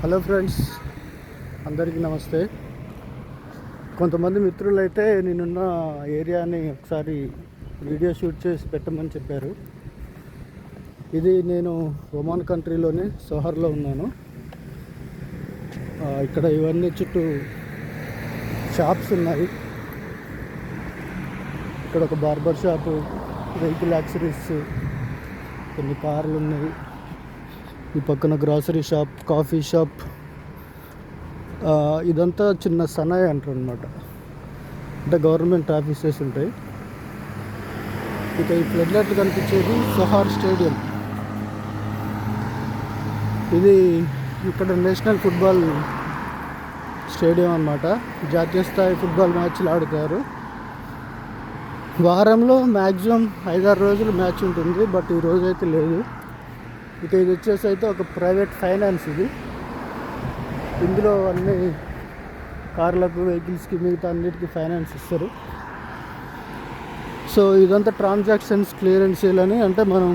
Hello friends, అందరికీ నమస్తే. కొంతమంది మిత్రులు అయితే నేనున్న ఏరియాని ఒకసారి వీడియో షూట్ చేసి పెట్టమని చెప్పారు. ఇది నేను ఒమాన్ కంట్రీలోని సోహర్లో ఉన్నాను. ఇక్కడ ఇవన్నీ చుట్టూ షాప్స్ ఉన్నాయి. ఇక్కడ ఒక బార్బర్ షాపు, వెహికల్ యాక్సరీస్, కొన్ని కార్లు ఉన్నాయి. ఈ పక్కన గ్రాసరీ షాప్, కాఫీ షాప్, ఇదంతా చిన్న సనాయ్ అంటారు అనమాట. అంటే గవర్నమెంట్ ఆఫీసెస్ ఉంటాయి. ఇక ఈ ఫ్లడ్ లైట్లు కనిపించేది సోహార్ స్టేడియం. ఇది ఇక్కడ నేషనల్ ఫుట్బాల్ స్టేడియం అన్నమాట. జాతీయ స్థాయి ఫుట్బాల్ మ్యాచ్లు ఆడుతారు. వారంలో మ్యాక్సిమం 5-6 రోజులు మ్యాచ్ ఉంటుంది, బట్ ఈ రోజు అయితే లేదు. ఇక ఇది వచ్చేసి అయితే ఒక ప్రైవేట్ ఫైనాన్స్. ఇందులో అన్ని కార్లకు, వెహికల్స్కి, మిగతా అన్నిటికీ ఫైనాన్స్ ఇస్తారు. సో ఇదంతా ట్రాన్సాక్షన్స్ క్లియరెన్స్ చేయాలని, అంటే మనం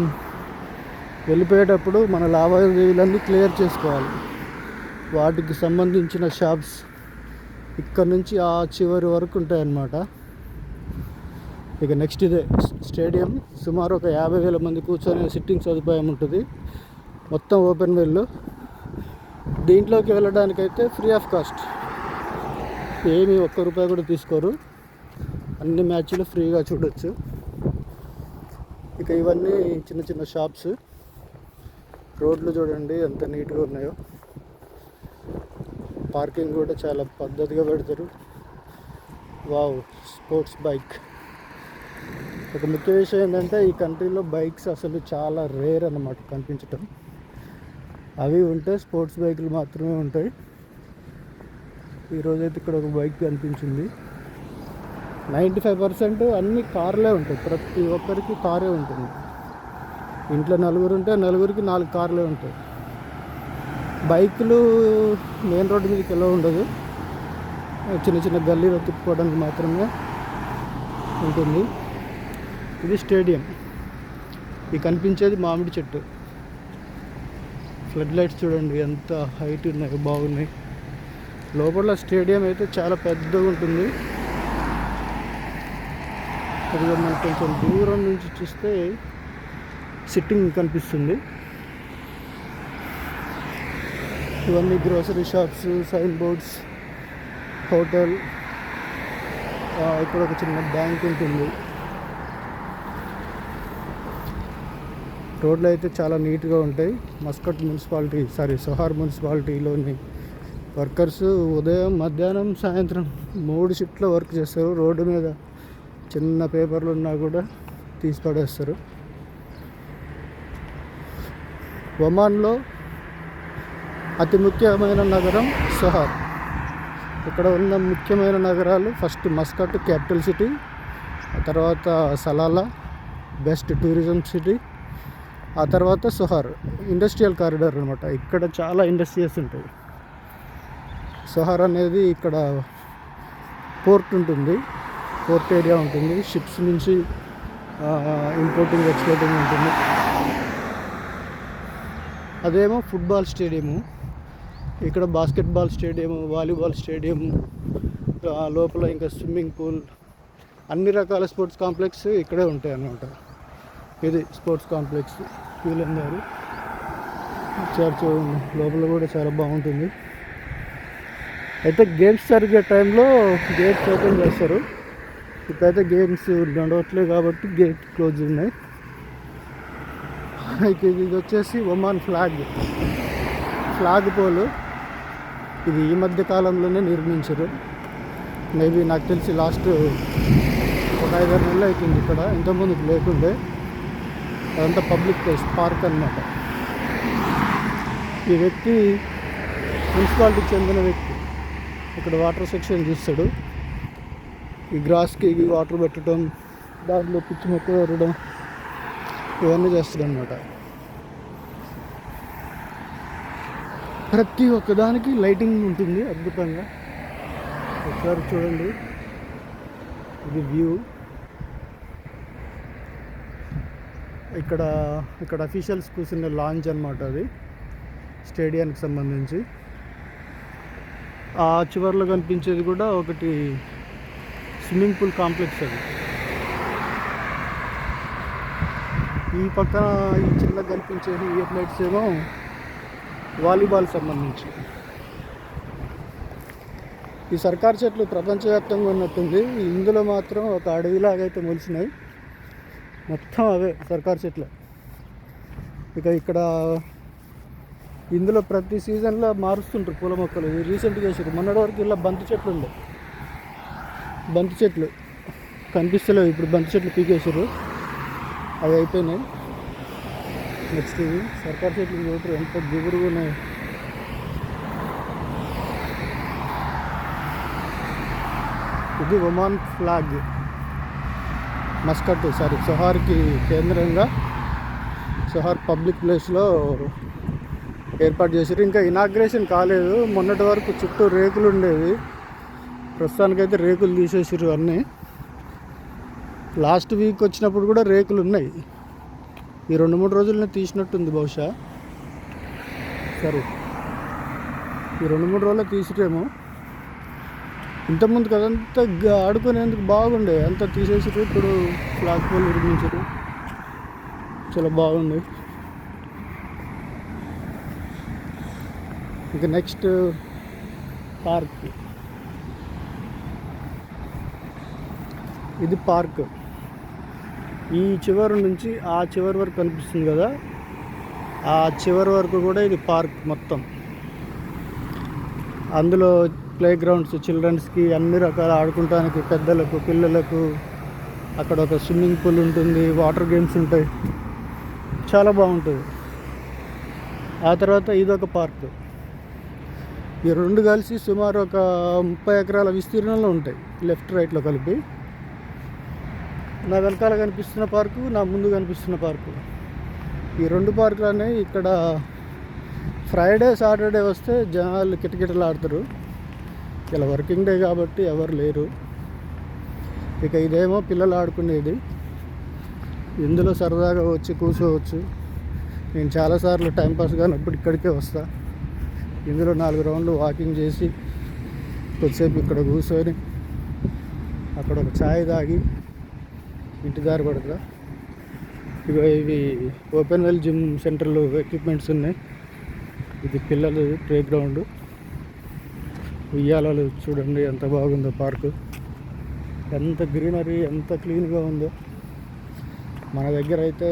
వెళ్ళిపోయేటప్పుడు మన లావాదేవీలన్నీ క్లియర్ చేసుకోవాలి. వాటికి సంబంధించిన షాప్స్ ఇక్కడ నుంచి ఆ చివరి వరకు ఉంటాయన్నమాట. ఇక నెక్స్ట్ ఇదే స్టేడియం. సుమారు ఒక 50,000 మంది కూర్చొని సిట్టింగ్ సదుపాయం ఉంటుంది. మొత్తం ఓపెన్ వెల్. దీంట్లోకి వెళ్ళడానికైతే ఫ్రీ ఆఫ్ కాస్ట్, ఏమి ₹1 కూడా తీసుకోరు. అన్ని మ్యాచ్లు ఫ్రీగా చూడొచ్చు. ఇక ఇవన్నీ చిన్న చిన్న షాప్స్. రోడ్లు చూడండి ఎంత నీట్గా ఉన్నాయో. పార్కింగ్ కూడా చాలా పద్ధతిగా పెడతారు. Wow, sports bike. ఒక ముఖ్య విషయం ఏంటంటే ఈ కంట్రీలో బైక్స్ అసలు చాలా రేర్ అన్నమాట కనిపించటం. అవి ఉంటే స్పోర్ట్స్ బైకులు మాత్రమే ఉంటాయి. ఈరోజైతే ఇక్కడ ఒక బైక్ కనిపించింది. 95% అన్ని కార్లే ఉంటాయి. ప్రతి ఒక్కరికి కారే ఉంటుంది. ఇంట్లో 4 ఉంటే 4కి 4 కార్లే ఉంటాయి. బైకులు మెయిన్ రోడ్డు మీదకి ఎలా ఉండదు, చిన్న చిన్న గల్లీలో తిప్పుకోవడానికి మాత్రమే ఉంటుంది. ఇది స్టేడియం. ఇది కనిపించేది మామిడి చెట్టు. ఫ్లడ్ లైట్స్ చూడండి ఎంత హైట్ ఉన్నాయి, బాగున్నాయి. లోపల స్టేడియం అయితే చాలా పెద్దగా ఉంటుంది. అది మనకు కొంచెం దూరం నుంచి చూస్తే సిట్టింగ్ కనిపిస్తుంది. ఇవన్నీ grocery shops, sign boards, hotel. ఇక్కడ ఒక చిన్న బ్యాంక్ ఉంటుంది. రోడ్లు అయితే చాలా నీట్గా ఉంటాయి. సోహార్ మున్సిపాలిటీలోని వర్కర్స్ ఉదయం, మధ్యాహ్నం, సాయంత్రం 3 షిఫ్ట్లో వర్క్ చేస్తారు. రోడ్డు మీద చిన్న పేపర్లు ఉన్నా కూడా తీసి పడేస్తారు. ఒమాన్లో అతి ముఖ్యమైన నగరం సోహార్. ఇక్కడ ఉన్న ముఖ్యమైన నగరాలు: ఫస్ట్ మస్కట్, క్యాపిటల్ సిటీ. ఆ తర్వాత సలాలా, బెస్ట్ టూరిజం సిటీ. ఆ తర్వాత సోహార్, ఇండస్ట్రియల్ కారిడార్ అనమాట. ఇక్కడ చాలా ఇండస్ట్రీస్ ఉంటాయి. సోహార్ అనేది ఇక్కడ పోర్ట్ ఉంటుంది, పోర్ట్ ఏరియా ఉంటుంది. షిప్స్ నుంచి ఇంపోర్టింగ్, ఎక్స్పోర్టింగ్ ఉంటుంది. అదేమో ఫుట్బాల్ స్టేడియము. ఇక్కడ బాస్కెట్బాల్ స్టేడియము, వాలీబాల్ స్టేడియం, లోపల ఇంకా స్విమ్మింగ్ పూల్, అన్ని రకాల స్పోర్ట్స్ కాంప్లెక్స్ ఇక్కడే ఉంటాయి అన్నమాట. ఇది స్పోర్ట్స్ కాంప్లెక్స్. వీళ్ళందరూ చర్చ్ లోపల కూడా చాలా బాగుంటుంది. అయితే గేమ్స్ జరిగే టైంలో గేట్స్ ఓపెన్ చేస్తారు. ఇప్పుడైతే గేమ్స్ నడవట్లేదు కాబట్టి గేట్ క్లోజ్ ఉన్నాయి. ఇది వచ్చేసి ఒమాన్ ఫ్లాగ్ పోల్. ఇది ఈ మధ్య కాలంలోనే నిర్మించారు. మేబీ నాకు తెలిసి లాస్ట్ ఒక 5-6 నెలలు అవుతుంది. ఇక్కడ ఇంతకుముందుకు లేకుండే. అదంతా పబ్లిక్ ప్లేస్, పార్క్ అన్నమాట. ఈ వ్యక్తి మున్సిపాలిటీకి చెందిన వ్యక్తి. ఇక్కడ వాటర్ సెక్షన్ చూస్తాడు. ఈ గ్రాస్కి వాటర్ పెట్టడం, దాంట్లో పిచ్చి మొక్కలు వరడం, ఇవన్నీ చేస్తాడు అనమాట. ప్రతి ఒక్కదానికి లైటింగ్ ఉంటుంది అద్భుతంగా. ఒకసారి చూడండి, ఇది వ్యూ. ఇక్కడ అఫీషియల్స్ కూర్చునే లాంజ్ అనమాట అది, స్టేడియానికి సంబంధించి. ఆ చివర్లో కనిపించేది కూడా ఒకటి స్విమ్మింగ్ పూల్ కాంప్లెక్స్. అది ఈ పక్కన ఈ చిన్న కనిపించేది ఇయర్ లైట్స్ ఏమో వాలీబాల్ సంబంధించి. ఈ సర్కార్ చెట్లు ప్రపంచవ్యాప్తంగా ఉన్నట్టుంది. ఇందులో మాత్రం ఒక అడవిలాగైతే మొలిచినాయి, మొత్తం అవే సర్కార్ చెట్లు. ఇక ఇక్కడ ఇందులో ప్రతి సీజన్లో మారుస్తుంటారు పూల మొక్కలు. రీసెంట్గా వేసారు. మొన్నటి వరకు ఇలా బంతి చెట్లు ఉండే, బంతి చెట్లు కనిపిస్తలేవు. ఇప్పుడు బంతి చెట్లు పీకేసారు, అవి అయిపోయినాయి. నెక్స్ట్ ఇవి సర్కార్ చెట్లు చూడరు ఎంత గుబురుగా ఉన్నాయి. ఇది ఒమాన్ ఫ్లాగ్, మస్కట్ సొహార్కి కేంద్రంగా సొహార్ పబ్లిక్ ప్లేస్లో ఏర్పాటు చేశారు. ఇంకా ఇనాగ్రేషన్ కాలేదు. మొన్నటి వరకు చుట్టూ రేకులు ఉండేవి, ప్రస్తుతానికైతే రేకులు తీసేసారు అన్నీ. లాస్ట్ వీక్ వచ్చినప్పుడు కూడా రేకులు ఉన్నాయి. ఈ 2-3 రోజులనే తీసినట్టుంది బహుశా. సరే, ఈ 2-3 రోజుల్లో తీసిరేమో. ఇంతకుముందు కదంతా ఆడుకునేందుకు బాగుండే, అంతా తీసేసారు. ఇప్పుడు ఫ్లాగ్ పోల్ నిర్మించారు, చాలా బాగుంది. ఇక నెక్స్ట్ పార్క్. ఇది పార్క్. ఈ చివరి నుంచి ఆ చివరి వరకు కనిపిస్తుంది కదా, ఆ చివరి వరకు కూడా ఇది పార్క్ మొత్తం. అందులో ప్లే గ్రౌండ్స్ చిల్డ్రన్స్కి అన్ని రకాల ఆడుకోవడానికి, పెద్దలకు పిల్లలకు. అక్కడ ఒక స్విమ్మింగ్ పూల్ ఉంటుంది, వాటర్ గేమ్స్ ఉంటాయి, చాలా బాగుంటుంది. ఆ తర్వాత ఇదొక పార్క్. ఈ రెండు కలిసి సుమారు ఒక 30 ఎకరాల విస్తీర్ణంలో ఉంటాయి, లెఫ్ట్ రైట్లో కలిపి. నా వెనకాల కనిపిస్తున్న పార్కు, నా ముందు కనిపిస్తున్న పార్కు, ఈ 2 పార్కులు అనేవి ఇక్కడ ఫ్రైడే సాటర్డే వస్తే జనాలు కిటకిటలు ఆడతారు. ఇలా వర్కింగ్ డే కాబట్టి ఎవరు లేరు. ఇక ఇదేమో పిల్లలు ఆడుకునేది. ఇందులో సరదాగా వచ్చి కూర్చోవచ్చు. నేను చాలాసార్లు టైంపాస్ కానప్పుడు ఇక్కడికే వస్తా. ఇందులో 4 రౌండ్లు వాకింగ్ చేసి కొద్దిసేపు ఇక్కడ కూర్చొని అక్కడ ఒక ఛాయ్ తాగి ఇంటి దారి పడతా. ఇక ఇవి ఓపెన్ వెల్ జిమ్ సెంటర్లో ఎక్విప్మెంట్స్ ఉన్నాయి. ఇది పిల్లలు ప్లే గ్రౌండ్. ఉయ్యాలలు చూడండి ఎంత బాగుందో పార్కు, ఎంత గ్రీనరీ, ఎంత క్లీన్గా ఉందో. మన దగ్గర అయితే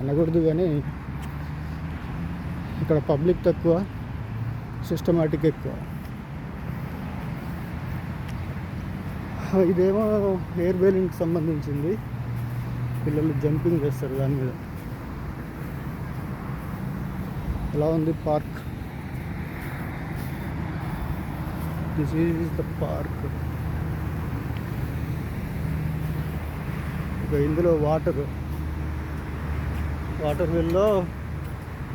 అనకూడదు కానీ ఇక్కడ పబ్లిక్ తక్కువ, సిస్టమాటిక్ ఎక్కువ. ఇదేమో ఎయిర్ బెలూన్కి సంబంధించింది. పిల్లలు జంపింగ్ చేస్తారు దాని మీద. ఎలా ఉంది park? This is the park. ఇందులో వాటర్ వెల్లో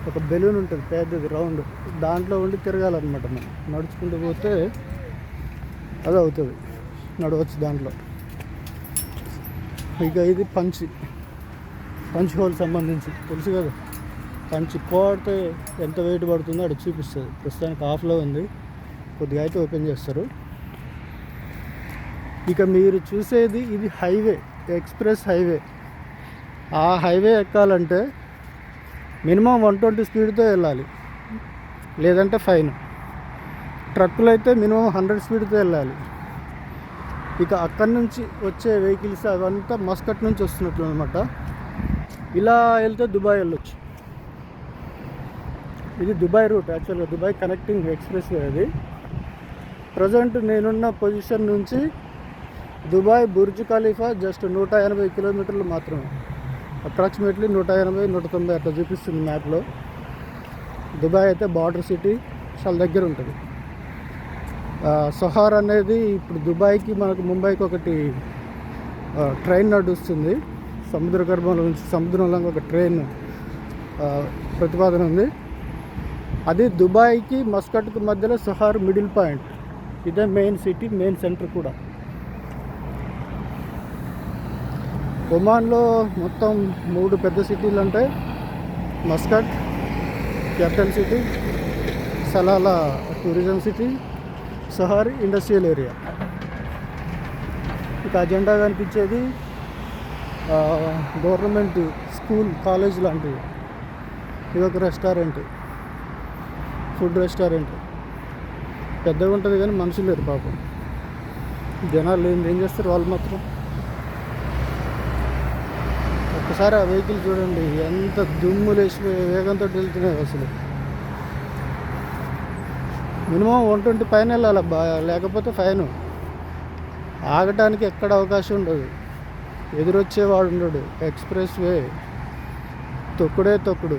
ఒక బెలూన్ ఉంటుంది పెద్దది రౌండ్, దాంట్లో ఉండి తిరగాలన్నమాట. మనం నడుచుకుంటూ పోతే అది అవుతుంది, నడవచ్చు దాంట్లో. ఇక ఇది పంచ్ హోల్ సంబంధించి తెలుసు కదా, పంచి కోడితే ఎంత వెయిట్ పడుతుందో అక్కడ చూపిస్తుంది. ప్రస్తుతానికి ఆఫ్లో ఉంది, కొద్దిగా అయితే ఓపెన్ చేస్తారు. ఇక మీరు చూసేది ఇది హైవే, ఎక్స్ప్రెస్ హైవే. ఆ హైవే ఎక్కాలంటే మినిమం 120 స్పీడ్తో వెళ్ళాలి, లేదంటే ఫైన్. ట్రక్కులు అయితే మినిమం 100 స్పీడ్తో వెళ్ళాలి. ఇక అక్కడి నుంచి వచ్చే వెహికల్స్ అవంతా మస్కట్ నుంచి వస్తున్నట్లు అనమాట. ఇలా వెళ్తే దుబాయ్ వెళ్ళొచ్చు. ఇది దుబాయ్ రూట్, యాక్చువల్గా దుబాయ్ కనెక్టింగ్ ఎక్స్ప్రెస్ వే. అది ప్రజెంట్ నేనున్న పొజిషన్ నుంచి దుబాయ్ బుర్జ్ ఖలీఫా జస్ట్ 180 కిలోమీటర్లు మాత్రమే. అప్రాక్సిమేట్లీ 180-190 అట్లా చూపిస్తుంది మ్యాప్లో. దుబాయ్ అయితే బార్డర్ సిటీ, చాలా దగ్గర ఉంటుంది. సొహార్ అనేది ఇప్పుడు దుబాయ్కి మనకు ముంబైకి ఒకటి ట్రైన్ నడుస్తుంది. సముద్ర గర్భంలో నుంచి సముద్రంలో ఒక ట్రైన్ ప్రతిపాదన ఉంది. అది దుబాయ్కి మస్కట్కి మధ్యలో సొహార్ మిడిల్ పాయింట్. ఇదే మెయిన్ సిటీ, మెయిన్ సెంటర్ కూడా. ఒమాన్లో మొత్తం 3 పెద్ద సిటీలు ఉంటాయి. Muscat capital city, Salala tourism city, Sahar industrial area. ఇక అజెండా కనిపించేది గవర్నమెంట్ స్కూల్ కాలేజ్ లాంటివి. ఇది ఒక రెస్టారెంట్, ఫుడ్ రెస్టారెంట్. పెద్దగా ఉంటుంది కానీ మనుషులు లేరు పాపం. జనాలు ఏం చేస్తారు వాళ్ళు మాత్రం. ఒకసారి ఆ వెహికల్ చూడండి, ఎంత దుమ్ము లేచి వేగంతో వెళ్తున్నాయి అసలు. మినిమం 120 పైన వెళ్ళాలి అబ్బా, లేకపోతే ఫైన్. ఆగటానికి ఎక్కడ అవకాశం ఉండదు, ఎదురొచ్చేవాడు ఉండడు. ఎక్స్ప్రెస్ వే తొక్కుడే తొక్కుడు.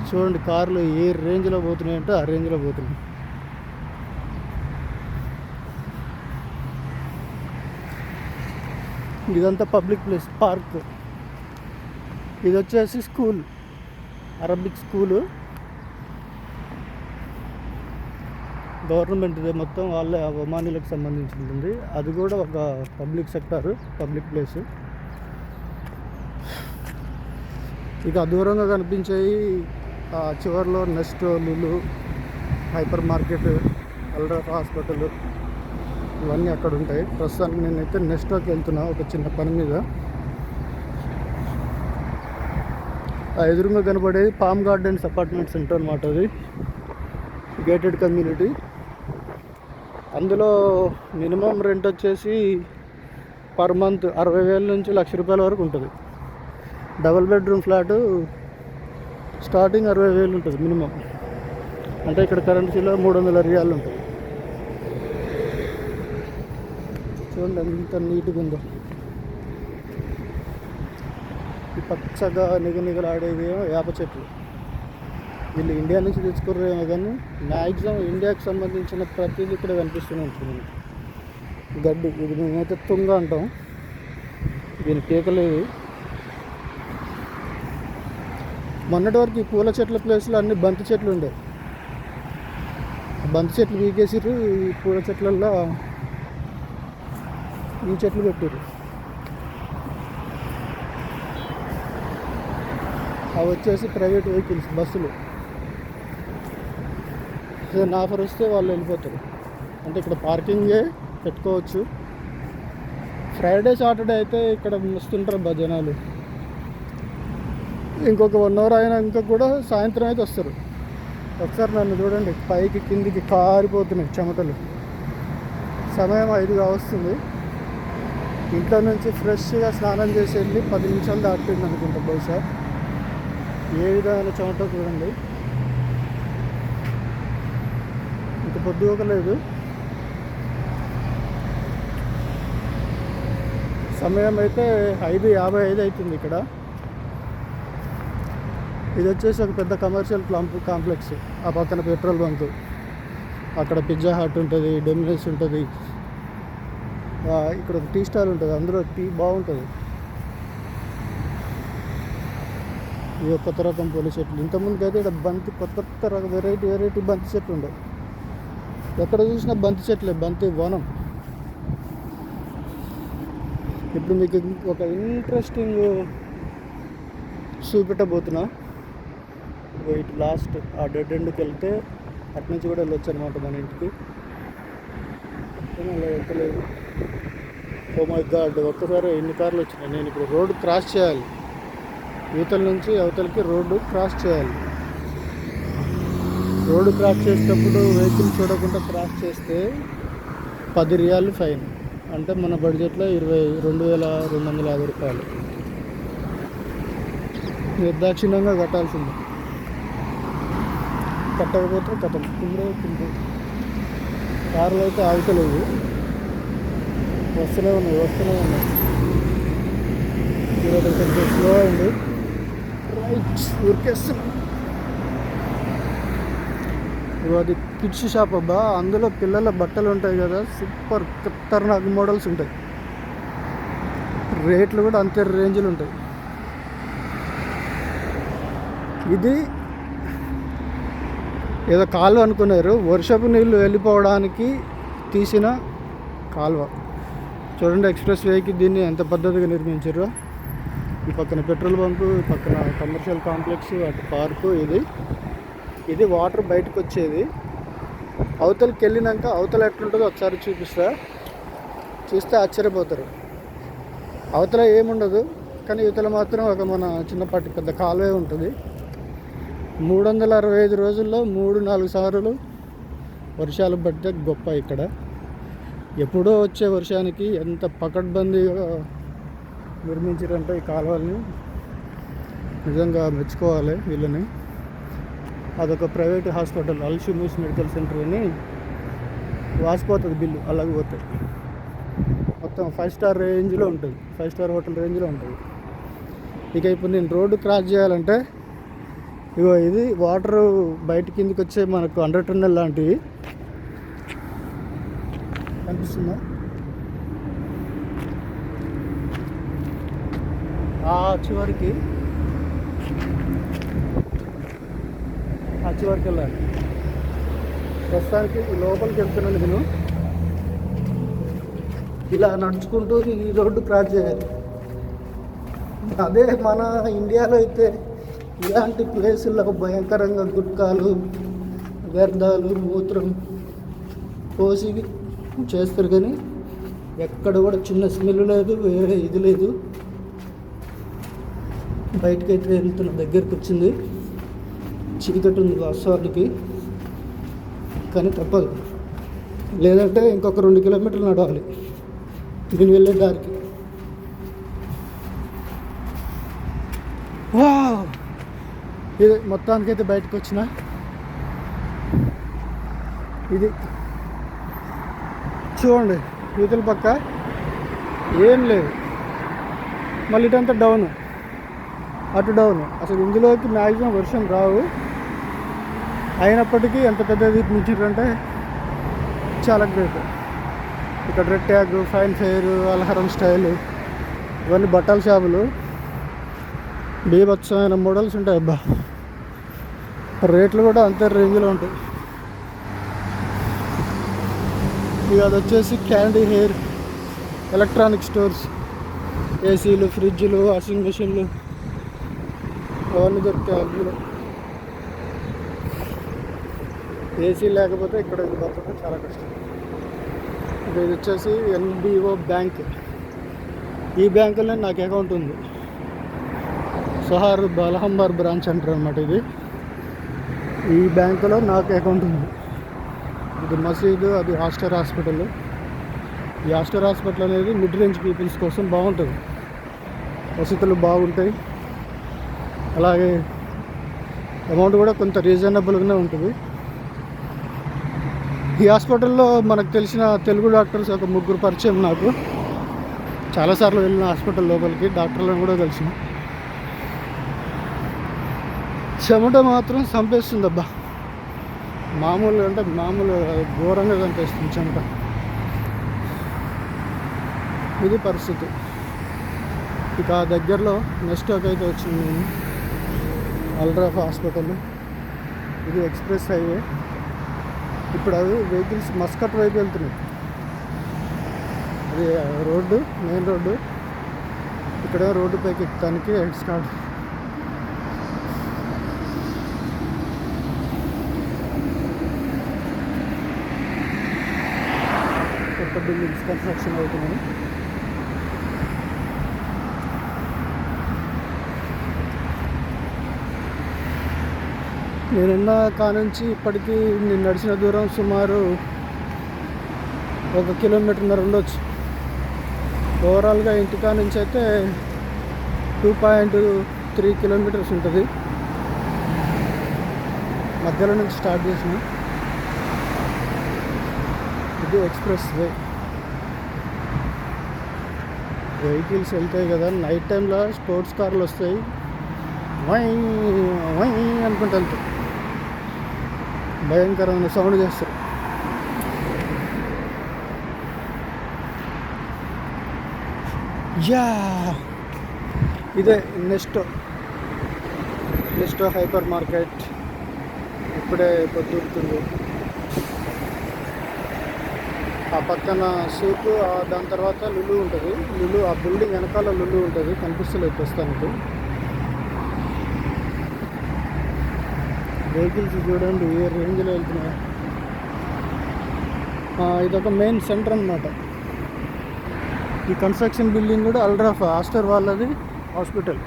చూడండి కార్లు ఏ రేంజ్లో పోతున్నాయంటే ఆ రేంజ్లో పోతున్నాయి. ఇదంతా పబ్లిక్ ప్లేస్, పార్క్. ఇది వచ్చేసి స్కూల్, అరబిక్ స్కూలు. గవర్నమెంట్ ఇదే మొత్తం, వాళ్ళే ఒమానీలకు సంబంధించి ఉంటుంది. అది కూడా ఒక పబ్లిక్ సెక్టారు, పబ్లిక్ ప్లేసు. ఇక దూరంగా కనిపించేవి చివరిలో Nesto, Lulu, hyper market, Ultra hospital, ఇవన్నీ అక్కడ ఉంటాయి. ప్రస్తుతానికి నేనైతే నెస్టోకి వెళ్తున్నా ఒక చిన్న పని మీద. ఆ ఎదురుగా కనబడేది పామ్ గార్డెన్స్ అపార్ట్మెంట్ సెంటర్ అనమాట. అది గేటెడ్ కమ్యూనిటీ. అందులో మినిమం రెంట్ వచ్చేసి పర్ మంత్ 60,000 నుంచి ₹1,00,000 వరకు ఉంటుంది. డబుల్ బెడ్రూమ్ ఫ్లాటు స్టార్టింగ్ 60,000 ఉంటుంది మినిమం. అంటే ఇక్కడ కరెన్సీలో $300 ఉంటుంది. చూడండి ఎంత నీట్గా ఉందో. ఈ పచ్చగా నిగనిగలాడేది వేప చెట్లు. వీళ్ళు ఇండియా నుంచి తెచ్చుకోరేమో కానీ మ్యాక్సిమం ఇండియాకి సంబంధించిన ప్రతిదీ ఇక్కడ కనిపిస్తూనే ఉంటుంది. గడ్డి, ఇది మేమైతే తుంగ అంటాం, దీని పీకలేదు. మొన్నటి వరకు ఈ పూల చెట్ల ప్లేస్లో అన్ని బంతి చెట్లు ఉండే. బంతి చెట్లు పీకేసిర్రు, ఈ పూల చెట్లల్లో ఈ చెట్లు పెట్టారు. అవి వచ్చేసి ప్రైవేట్ వెహికల్స్, బస్సులు. ఏదైనా ఆఫర్ వస్తే వాళ్ళు వెళ్ళిపోతారు. అంటే ఇక్కడ పార్కింగే పెట్టుకోవచ్చు. ఫ్రైడే సాటర్డే అయితే ఇక్కడ వస్తుంటారు జనాలు. ఇంకొక 1 అవర్ అయినా ఇంకా కూడా సాయంత్రం అయితే వస్తారు. ఒకసారి నన్ను చూడండి, పైకి కిందికి కారిపోతున్నాయి చెమటలు. సమయం 5 వస్తుంది. ఇంట్లో నుంచి ఫ్రెష్గా స్నానం చేసి వెళ్ళి 10 నిమిషాలు దాటింది అనుకుంటా బహుశా. ఏ విధమైన చెమట చూడండి, ఇంత పొద్దుగలేదు. సమయం అయితే 5:55 అవుతుంది ఇక్కడ. ఇది వచ్చేసి ఒక పెద్ద కమర్షియల్ కాంప్లెక్స్. ఆ పక్కన పెట్రోల్ బంక్, అక్కడ పిజ్జా హట్ ఉంటుంది, డొమినోస్ ఉంటుంది. ఇక్కడ ఒక టీ స్టాల్ ఉంటుంది, అందులో టీ బాగుంటుంది. ఇది కొత్త రకం పూల చెట్లు. ఇంతకుముందుకు అయితే ఇక్కడ బంతి, కొత్త రకం వెరైటీ బంతి చెట్లు ఉండవు. ఎక్కడ చూసినా బంతి చెట్లే, బంతి వనం. ఇప్పుడు మీకు ఒక ఇంట్రెస్టింగ్ చూపెట్టబోతున్నా. ఇటు లాస్ట్ ఆ డెడ్ ఎండ్కి వెళ్తే అటు నుంచి కూడా వెళ్ళొచ్చు అనమాట మన ఇంటికి. అలా వెళ్తలేదు. ఓ మై గాడ్, ఒక్కసారి ఎన్ని కార్లు వచ్చినాయి. నేను ఇప్పుడు రోడ్డు క్రాస్ చేయాలి, యువతల నుంచి అవతలకి రోడ్డు క్రాస్ చేయాలి. రోడ్డు క్రాస్ చేసేటప్పుడు వెహికల్ చూడకుండా క్రాస్ చేస్తే ₹10 ఫైన్. అంటే మన బడ్జెట్లో ₹22,250 నిర్దాక్షిణ్యంగా కట్టాల్సింది. కట్టకపోతే కథం కిందే. కార్లు అయితే ఆగుతలేవు, వస్తూనే ఉన్నాయి. ఇవాళ కొంచెం స్లో అయింది. రైట్, ఉరికేస్తున్నాం. అది కిడ్స్ షాప్ అబ్బా. అందులో పిల్లల బట్టలు ఉంటాయి కదా, సూపర్ ఖతర్నాక్ మోడల్స్ ఉంటాయి. రేట్లు కూడా అంతే రేంజ్లు ఉంటాయి. ఇది ఏదో కాలువ అనుకున్నారు, వర్షపు నీళ్ళు వెళ్ళిపోవడానికి తీసిన కాలువ. చూడండి ఎక్స్ప్రెస్ వేకి దీన్ని ఎంత పద్ధతిగా నిర్మించారో. ఈ పక్కన పెట్రోల్ బంకు, ఈ పక్కన కమర్షియల్ కాంప్లెక్స్, అటు పార్కు. ఇది వాటర్ బయటకు వచ్చేది. అవతలకి వెళ్ళినాక అవతల ఎట్లుంటుందో ఒకసారి చూస్తే ఆశ్చర్యపోతారు. అవతల ఏముండదు, కానీ ఇవతల మాత్రం ఒక మన చిన్నపాటి పెద్ద కాలువే ఉంటుంది. 365 రోజుల్లో 3-4 సార్లు వర్షాలు పడితే గొప్ప. ఇక్కడ ఎప్పుడో వచ్చే వర్షానికి ఎంత పకడ్బందీగా నిర్మించారంటే ఈ కాలువల్ని నిజంగా మెచ్చుకోవాలి వీళ్ళని. అదొక ప్రైవేట్ హాస్పిటల్, అల్షిమూస్ మెడికల్ సెంటర్ అని. వాసిపోతుంది బిల్లు అలాగే పోతే. మొత్తం 5 స్టార్ రేంజ్లో ఉంటుంది, 5 స్టార్ హోటల్ రేంజ్లో ఉంటుంది. ఇక ఇప్పుడు నేను రోడ్డు క్రాస్ చేయాలంటే ఇగో ఇది వాటర్ బయట కిందకి వచ్చే మనకు అండర్ టన్నెల్ లాంటివి కనిపిస్తుందా. ఆ చివరికి వెళ్ళాలి. ప్రస్తుతానికి లోపలికి వెళ్తున్నాను నేను. ఇలా నడుచుకుంటూ ఈ రోడ్డు క్రాస్ చేయాలి. అదే మన ఇండియాలో అయితే ఇలాంటి ప్లేసుల్లో భయంకరంగా గుట్కాలు, వ్యర్థాలు, మూత్రం పోసి చేస్తారు, కానీ ఎక్కడ కూడా చిన్న స్మెల్ లేదు, వేరే ఇది లేదు. బయటకైతే వెళ్తున్న దగ్గరికి వచ్చింది. చీకటి ఉంది వాస్తవానికి, కానీ తప్పదు. లేదంటే ఇంకొక 2 కిలోమీటర్లు నడవాలి నేను వెళ్ళే దారికి. ఇది మొత్తానికైతే బయటకు వచ్చిన. ఇది చూడండి, యువతల పక్క ఏం లేదు, మళ్ళీ ఇటంతా డౌన్, అటు డౌన్. అసలు ఇందులోకి మ్యాక్సిమం వర్షం రావు. అయినప్పటికీ ఎంత పెద్దది నిర్మించారంటే చాలా గ్రేట్. ఇక్కడ రెడ్ ట్యాగ్, ఫైన్ ఫెయిర్, అల్హరం స్టైల్, ఇవన్నీ బట్టల షాపులు. బీభత్సమైన మోడల్స్ ఉంటాయి అబ్బా. రేట్లు కూడా అంతే రేంజ్లో ఉంటాయి. ఇక అది వచ్చేసి క్యాండీ హెయిర్, ఎలక్ట్రానిక్ స్టోర్స్, ఏసీలు, ఫ్రిడ్జ్లు, వాషింగ్ మెషిన్లు అవన్నీ దొరుకుతాయి అందులో. ఏసీ లేకపోతే ఇక్కడ ఇది బతకడం చాలా కష్టం. ఇది వచ్చేసి ఎన్బిఓ బ్యాంక్. ఈ బ్యాంకులో నాకు అకౌంట్ ఉంది. సహార్ బల్హంబార్ బ్రాంచ్ అంటారు అన్నమాట ఇది. ఈ బ్యాంకులో నాకు అకౌంట్ ఉంది. ఇది మసీదు, అది ఆస్టర్ హాస్పిటల్. ఈ ఆస్టర్ హాస్పిటల్ అనేది మిడ్ రేంజ్ పీపుల్స్ కోసం బాగుంటుంది. వసతులు బాగుంటాయి, అలాగే అమౌంట్ కూడా కొంత రీజనబుల్గానే ఉంటుంది. ఈ హాస్పిటల్లో మనకు తెలిసిన తెలుగు డాక్టర్స్ ఒక 3 పరిచయం నాకు. చాలాసార్లు వెళ్ళిన హాస్పిటల్ లోపలికి, డాక్టర్లను కూడా కలిసిన. చెమట మాత్రం చంపేస్తుంది అబ్బా. మామూలుగా అంటే ఘోరంగా చంపేస్తుంది చెమట. ఇది పరిస్థితి. ఇక ఆ దగ్గరలో నెస్టోక్ అయితే వచ్చింది, అల్రాఫ్ హాస్పిటల్. ఇది ఎక్స్ప్రెస్ హైవే. ఇప్పుడు అవి వెహికల్స్ మస్కట్ వైపు వెళ్తున్నాయి. అది రోడ్డు, మెయిన్ రోడ్డు. ఇక్కడ రోడ్డు పైకి ఎక్కడానికి రైట్ స్టార్ట్. కొత్త బిల్డింగ్స్ కన్స్ట్రక్షన్ అవుతున్నాయి. నేనున్న కానుంచి ఇప్పటికీ నేను నడిచిన దూరం సుమారు 1.5 కిలోమీటర్ ఉండొచ్చు. ఓవరాల్గా ఇంటికా నుంచి అయితే 2.3 కిలోమీటర్స్ ఉంటుంది. మధ్యలో నుంచి స్టార్ట్ చేసిన. ఇది ఎక్స్ప్రెస్ వే. వెహికల్స్ వెళ్తాయి కదా, నైట్ టైంలో స్పోర్ట్స్ కార్లు వస్తాయి, వై వై అనుకుంటూ వెళ్తాయి, భయంకరమైన సౌండ్ చేస్తారు. యా, ఇదే నెస్టో హైపర్ మార్కెట్. ఇప్పుడే పొద్దుతుంది. ఆ పక్కన సూకు, దాని తర్వాత లులు ఉంటుంది. లులు ఆ బిల్డింగ్ వెనకాల లులు ఉంటుంది, కనిపిస్తలేదు ప్రస్తుతానికి. వెహికల్స్ చూడండి ఏ రేంజ్లో వెళ్తున్నాయి. ఇదొక మెయిన్ సెంటర్ అన్నమాట. ఈ కన్స్ట్రక్షన్ బిల్డింగ్ కూడా అల్డ్రాఫ్ ఆస్టర్ వాళ్ళది హాస్పిటల్.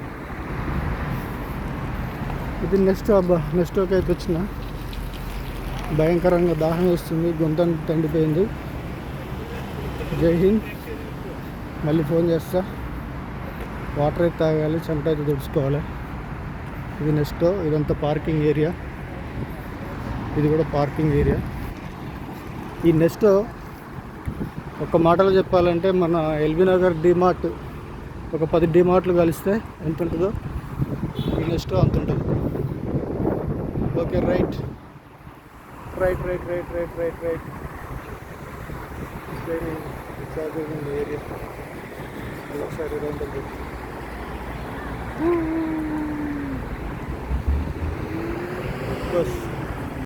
ఇది నెక్స్ట్ నెక్స్ట్కి అయితే వచ్చిన భయంకరంగా దాహం వేస్తుంది, గొంతంతా తండిపోయింది. జై హింద్. మళ్ళీ ఫోన్ చేస్తా. వాటర్ అయితే తాగాలి, చెమట అయితే తుడుచుకోవాలి. ఇది నెక్స్ట్. ఇదంతా పార్కింగ్ ఏరియా, ఇది కూడా పార్కింగ్ ఏరియా. ఈ నెక్స్ట్ ఒక మాటలో చెప్పాలంటే మన ఎల్బీ నగర్ డిమార్ట్ ఒక 10 డిమార్ట్లు కలిస్తే ఎంత ఉంటుందో ఈ నెక్స్ట్ అంత ఉంటుంది. Okay, right right right right right right right area. ఒకసారి రెండు బస్